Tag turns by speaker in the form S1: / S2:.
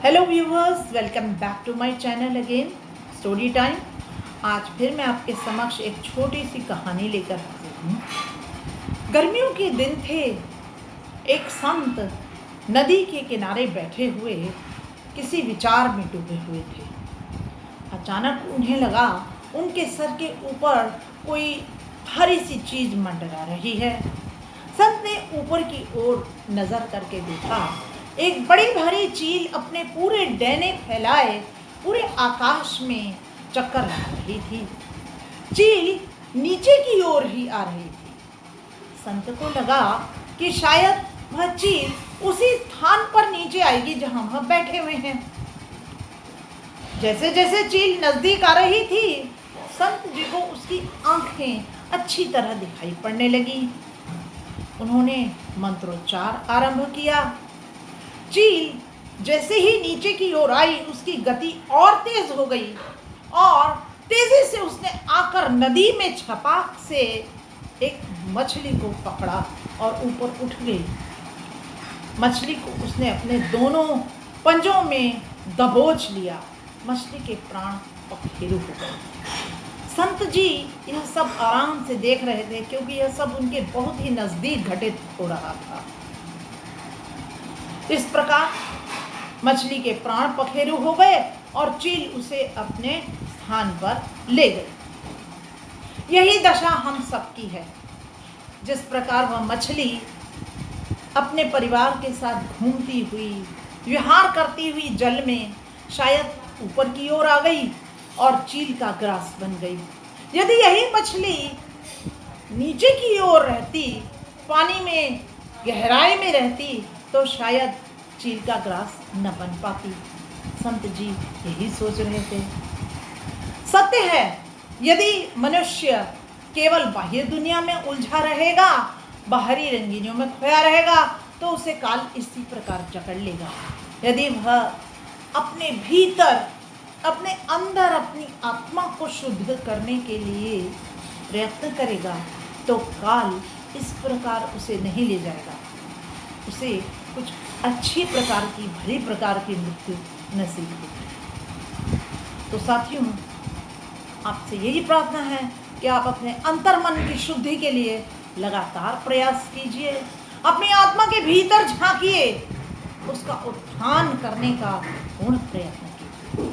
S1: Hello viewers, welcome back to my channel again story time. आज फिर मैं आपके समक्ष एक छोटी सी कहानी लेकर हाजिर हूँ। गर्मियों के दिन थे। एक संत नदी के किनारे बैठे हुए किसी विचार में डूबे हुए थे। अचानक उन्हें लगा उनके सर के ऊपर कोई भारी सी चीज मंडरा रही है। संत ने ऊपर की ओर नजर करके देखा। एक बड़ी भारी चील अपने पूरे डैने फैलाए पूरे आकाश में चक्कर लगा रही थी। चील नीचे की ओर ही आ रही थी। संत को लगा कि शायद वह चील उसी स्थान पर नीचे आएगी जहां वह बैठे हुए हैं। जैसे जैसे चील नजदीक आ रही थी, संत जी को उसकी आंखें अच्छी तरह दिखाई पड़ने लगी। उन्होंने मंत्रोच्चार आरंभ किया। चील जैसे ही नीचे की ओर आई, उसकी गति और तेज हो गई और तेजी से उसने आकर नदी में छपाक से एक मछली को पकड़ा और ऊपर उठ गई। मछली को उसने अपने दोनों पंजों में दबोच लिया। मछली के प्राण पखेरु हो गए। संत जी यह सब आराम से देख रहे थे, क्योंकि यह सब उनके बहुत ही नजदीक घटित हो रहा था। इस प्रकार मछली के प्राण पखेरु हो गए और चील उसे अपने स्थान पर ले गई। यही दशा हम सबकी है। जिस प्रकार वह मछली अपने परिवार के साथ घूमती हुई, विहार करती हुई जल में शायद ऊपर की ओर आ गई और चील का ग्रास बन गई। यदि यही मछली नीचे की ओर रहती, पानी में गहराई में रहती, तो शायद चील का ग्रास न बन पाती। संत जी यही सोच रहे थे। सत्य है, यदि मनुष्य केवल बाह्य दुनिया में उलझा रहेगा, बाहरी रंगीनियों में खोया रहेगा, तो उसे काल इसी प्रकार जकड़ लेगा। यदि वह अपने भीतर, अपने अंदर अपनी आत्मा को शुद्ध करने के लिए प्रयत्न करेगा, तो काल इस प्रकार उसे नहीं ले जाएगा। उसे कुछ अच्छी प्रकार की, भली प्रकार की मृत्यु नसीब होगी। तो साथियों, आपसे यही प्रार्थना है कि आप अपने अंतर्मन की शुद्धि के लिए लगातार प्रयास कीजिए। अपनी आत्मा के भीतर झांकिए, उसका उत्थान करने का पूर्ण प्रयत्न कीजिए।